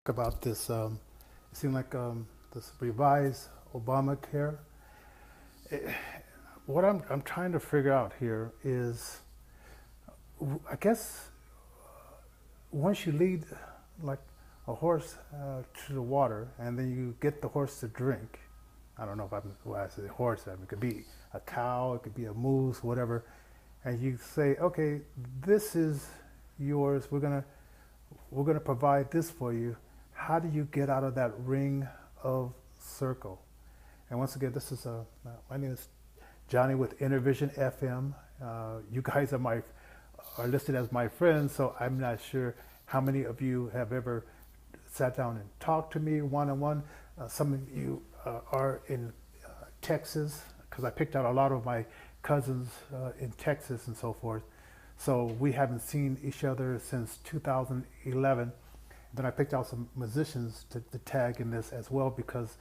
About this. It seemed like this revised Obamacare. Eh, what I'm trying to figure out here is, I guess once you lead like a horse to the water, and then you get the horse to drink. I don't know if when I say horse, I mean, it could be a cow, it could be a moose, whatever. And you say, okay, this is yours. We're gonna provide this for you. How do you get out of that ring of circle? And once again, this is my name is Johnny with Intervision FM. You guys are listed as my friends, so I'm not sure how many of you have ever sat down and talked to me one on one. Some of you are in Texas, because I picked out a lot of my cousins in Texas and so forth. So we haven't seen each other since 2011. Then I picked out some musicians to tag in this as well, because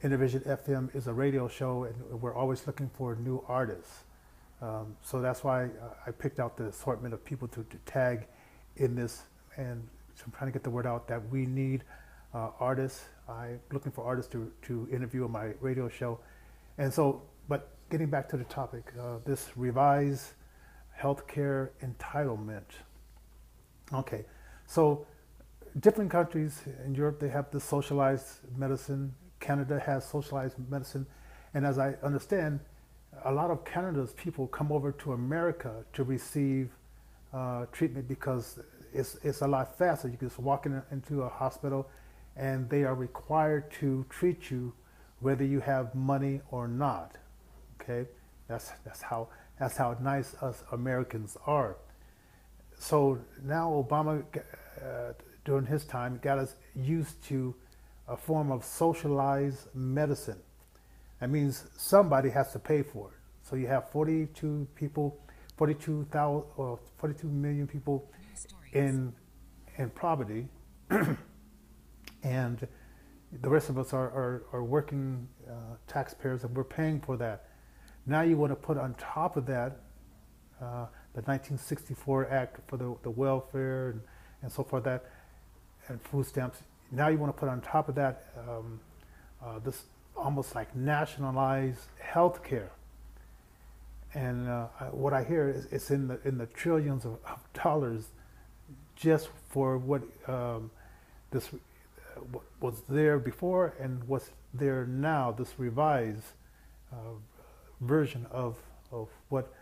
Intervision FM is a radio show and we're always looking for new artists. So that's why I picked out the assortment of people to tag in this. And so I'm trying to get the word out that we need artists. I'm looking for artists to interview on my radio show. And so, but getting back to the topic, this revised healthcare entitlement. Okay, so different countries in Europe, they have the socialized medicine. Canada has socialized medicine. And as I understand, a lot of Canada's people come over to America to receive treatment because it's a lot faster. You can just walk into a hospital and they are required to treat you whether you have money or not. Okay, that's how nice us Americans are. So now Obama, during his time, got us used to a form of socialized medicine. That means somebody has to pay for it. So you have 42 people, 42,000 or 42 million people in poverty, and the rest of us are working taxpayers, and we're paying for that. Now you want to put on top of that the 1964 Act for the welfare and so forth, that and food stamps. Now you want to put on top of that this almost like nationalized health care. And what I hear is it's in the trillions of dollars just for what this what was there before and what's there now, this revised version of what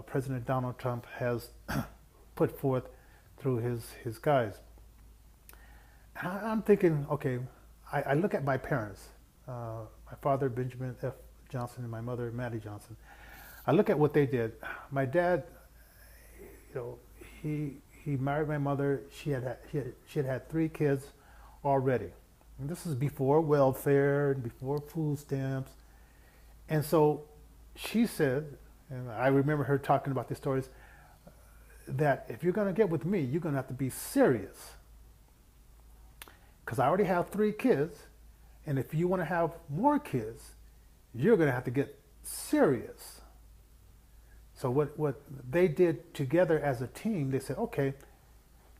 President Donald Trump has put forth through his guys. I'm thinking, okay, I look at my parents, my father, Benjamin F. Johnson, and my mother, Maddie Johnson. I look at what they did. My dad, he married my mother. She had 3 kids already. And this is before welfare and before food stamps. And so she said, and I remember her talking about these stories, that if you're going to get with me, you're going to have to be serious. Because I already have 3 kids, and if you want to have more kids, you're going to have to get serious. So what they did together as a team, they said, okay,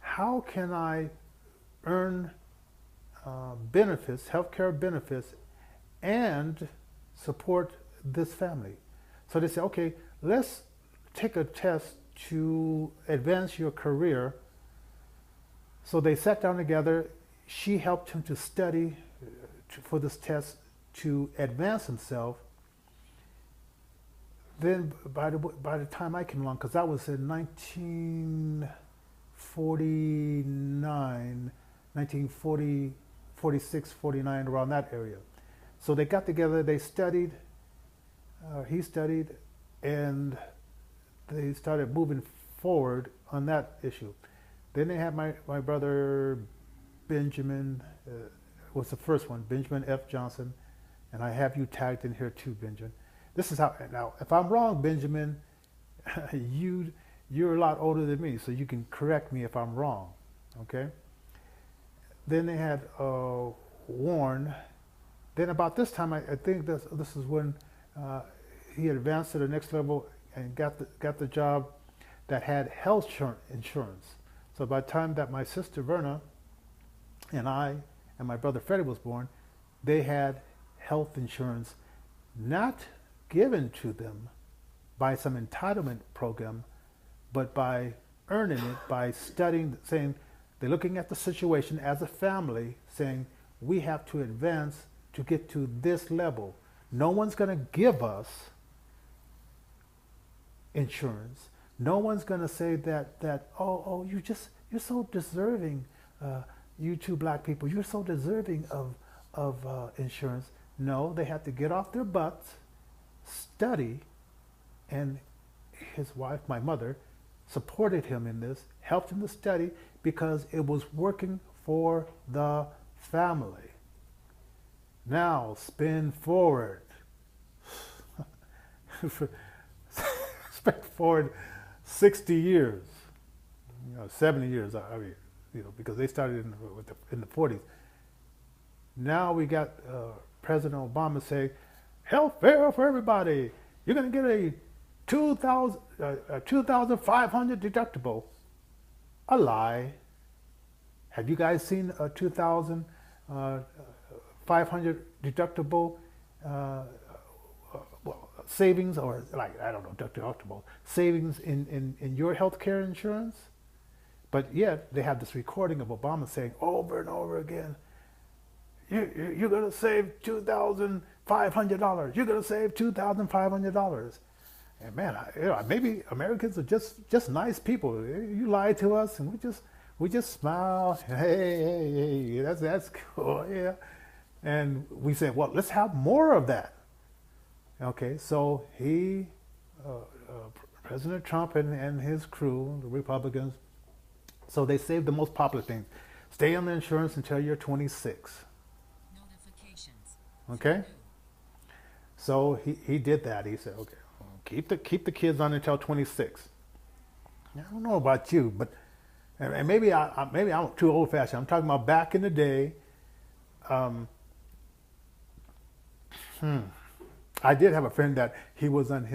how can I earn benefits, healthcare benefits, and support this family? So they said, okay, let's take a test to advance your career. So they sat down together. She helped him to study for this test to advance himself. Then by the time I came along, because that was in 1949, 1940, 46, 49, around that area. So they got together, they studied, he studied, and they started moving forward on that issue. Then they had my brother Benjamin, was the first one, Benjamin F. Johnson, and I have you tagged in here too, Benjamin. This is how, now if I'm wrong, Benjamin, you're a lot older than me, so you can correct me if I'm wrong, okay? Then they had Warren. Then about this time, I think this is when he advanced to the next level and got the job that had health insurance. So by the time that my sister Verna and I and my brother Freddie was born, they had health insurance not given to them by some entitlement program, but by earning it by studying, saying they're looking at the situation as a family, saying we have to advance to get to this level. No one's going to give us insurance. No one's going to say that you're so deserving, you two black people, you're so deserving of insurance. No, they have to get off their butts, study, and his wife, my mother, supported him in this, helped him to study because it was working for the family. Now, spin forward. Spin forward 60 years, 70 years, I mean, because they started in the 40s. Now we got President Obama saying, health care for everybody. You're going to get a 2,500 deductible. A lie. Have you guys seen a 2,500 deductible savings, or like, I don't know, deductible savings in your health care insurance? But yet they have this recording of Obama saying over and over again, you're going to save $2,500. You're going to save $2,500. And man, maybe Americans are just nice people. You lie to us, and we just smile. Hey, that's cool, yeah. And we say, well, let's have more of that. Okay, so President Trump and his crew, the Republicans, so they saved the most popular thing: stay on the insurance until you're 26. Notifications. Okay. So he did that. He said, okay, keep the kids on until 26. I don't know about you, but and maybe I'm too old fashioned. I'm talking about back in the day. I did have a friend that he was on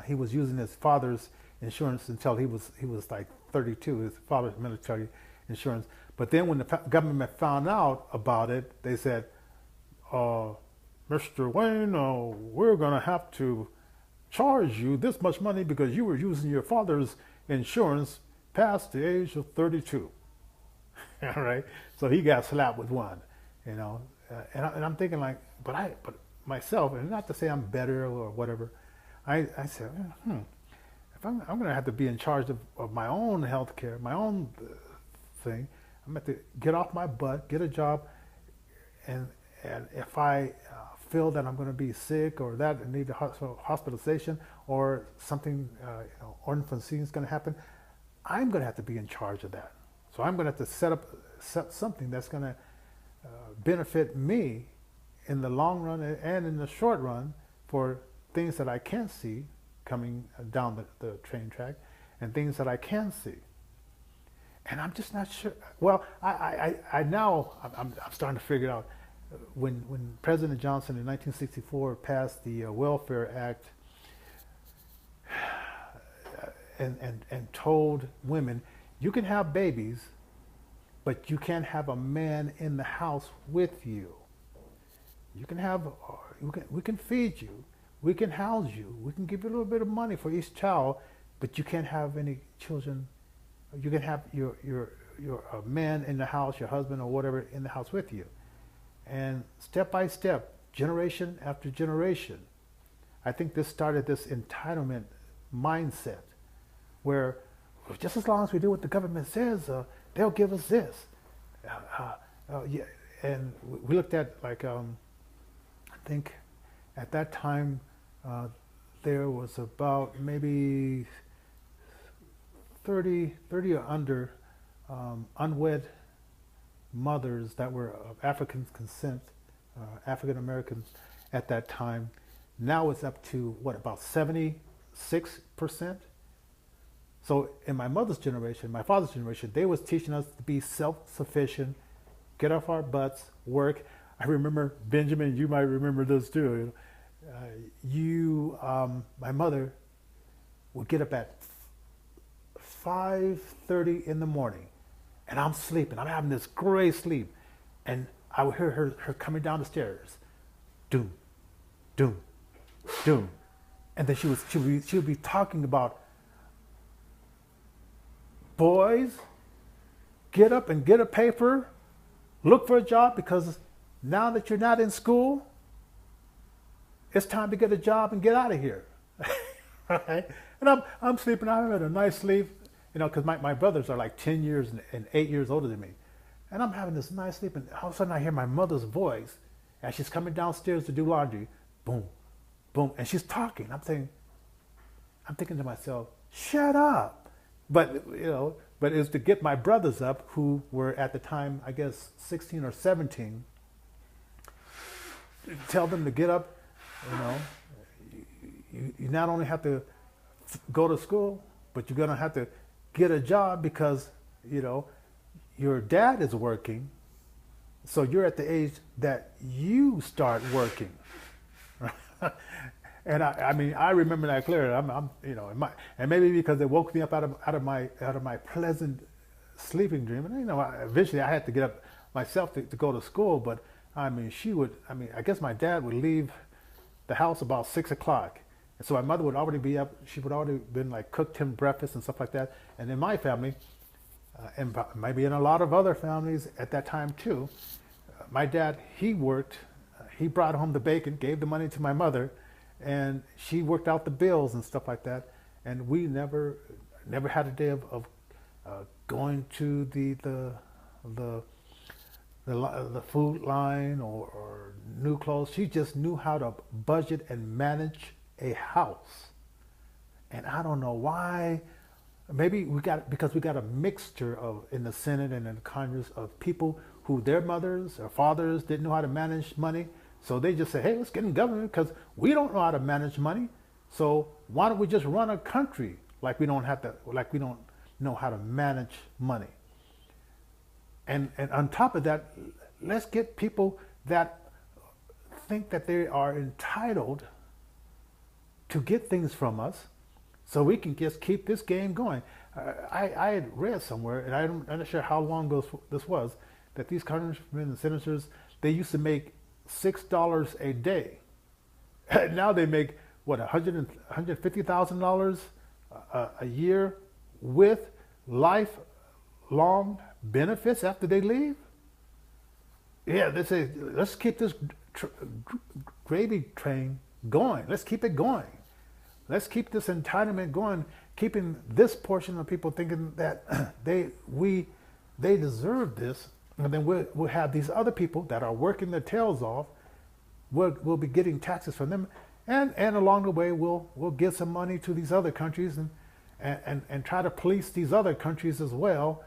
he was using his father's insurance until he was like 32. His father's military insurance. But then when the government found out about it, they said, Mr. Wayne, we're going to have to charge you this much money because you were using your father's insurance past the age of 32. All right. So he got slapped with one, and I'm thinking like, but myself, and not to say I'm better or whatever, I said, if I'm going to have to be in charge of my own health care, my own thing, I'm going to have to get off my butt, get a job, and if I feel that I'm going to be sick or that I need a hospitalization or something unforeseen is going to happen, I'm going to have to be in charge of that. So I'm going to have to set something that's going to benefit me in the long run and in the short run for things that I can't see coming down the train track and things that I can see. And I'm just not sure. Well, I'm starting to figure out when President Johnson in 1964 passed the Welfare Act and told women, you can have babies, but you can't have a man in the house with you. You can have, we can feed you, we can house you, we can give you a little bit of money for each child, but you can't have any children. You can have your man in the house, your husband or whatever in the house with you. And step by step, generation after generation, I think this started this entitlement mindset where just as long as we do what the government says, they'll give us this. Yeah. And we looked at like, I think at that time there was about maybe 30 or under unwed mothers that were of African consent, African Americans at that time. Now it's up to what, about 76%? So in my mother's generation, my father's generation, they was teaching us to be self-sufficient, get off our butts, work. I remember, Benjamin, you might remember this too. My mother would get up at 5:30 in the morning, and I'm sleeping. I'm having this great sleep, and I would hear her coming down the stairs, doom, doom, doom, and then she would be talking about, boys, get up and get a paper, look for a job, because now that you're not in school, it's time to get a job and get out of here. Right? And I'm sleeping. I'm having a nice sleep, because my brothers are like 10 years and 8 years older than me. And I'm having this nice sleep, and all of a sudden I hear my mother's voice as she's coming downstairs to do laundry. Boom, boom, and she's talking. I'm thinking to myself, shut up. But but it was to get my brothers up, who were at the time, I guess, 16 or 17. Tell them to get up. You not only have to go to school, but you're gonna have to get a job, because your dad is working, so you're at the age that you start working. And I remember that clearly. And maybe because it woke me up out of my pleasant sleeping dream. And eventually I had to get up myself to go to school. But I guess my dad would leave the house about 6 o'clock. And so my mother would already be up. She would already been like cooked him breakfast and stuff like that. And in my family, and maybe in a lot of other families at that time too, my dad, he worked. He brought home the bacon, gave the money to my mother, and she worked out the bills and stuff like that. And we never had a day of going to the food line or new clothes. She just knew how to budget and manage a house. And I don't know why. Maybe because we got a mixture in the Senate and in the Congress of people who their mothers or fathers didn't know how to manage money. So they just say, hey, let's get in government because we don't know how to manage money. So why don't we just run a country like we don't know how to manage money? And on top of that, let's get people that think that they are entitled to get things from us, so we can just keep this game going. I had read somewhere, and I'm not sure how long ago this was, that these congressmen and senators, they used to make $6 a day. Now they make what, $150,000 a year with lifelong benefits after they leave. Yeah, they say, let's keep this gravy train going. Let's keep it going. Let's keep this entitlement going, keeping this portion of people thinking that they deserve this, and then we'll have these other people that are working their tails off. We'll be getting taxes from them, and along the way we'll give some money to these other countries and try to police these other countries as well,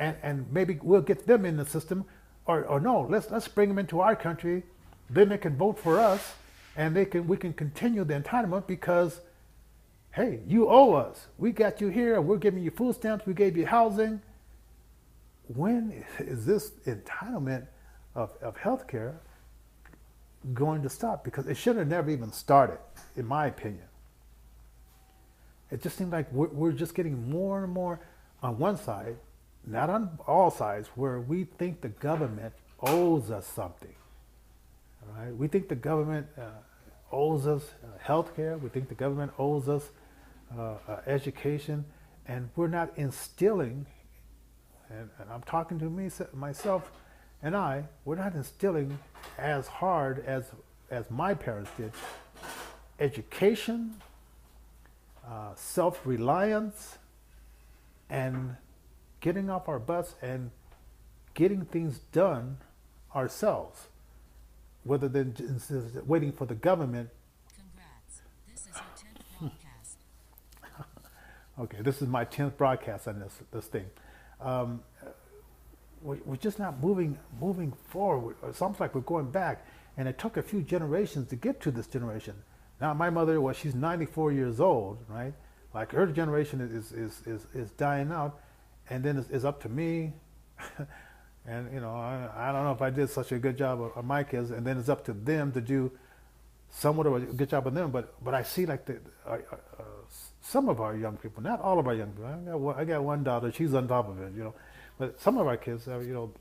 and maybe we'll get them in the system, or no, let's bring them into our country, then they can vote for us. And we can continue the entitlement because, hey, you owe us. We got you here. We're giving you food stamps. We gave you housing. When is this entitlement of health care going to stop? Because it should have never even started, in my opinion. It just seems like we're just getting more and more on one side, not on all sides, where we think the government owes us something. All right? We think the government owes us health care. We think the government owes us education, and we're not instilling, and I'm talking to myself and we're not instilling as hard as my parents did, education, self-reliance, and getting off our butts and getting things done ourselves, rather than just waiting for the government. Congrats. This is your 10th broadcast. Okay, this is my 10th broadcast on this thing. We're just not moving forward. It's almost like we're going back, and it took a few generations to get to this generation. Now, my mother, she's 94 years old, right? Like her generation is dying out, and then it's up to me. And I don't know if I did such a good job of my kids, and then it's up to them to do somewhat of a good job of them. But I see like some of our young people, not all of our young people. I got one daughter, she's on top of it, But some of our kids, you know,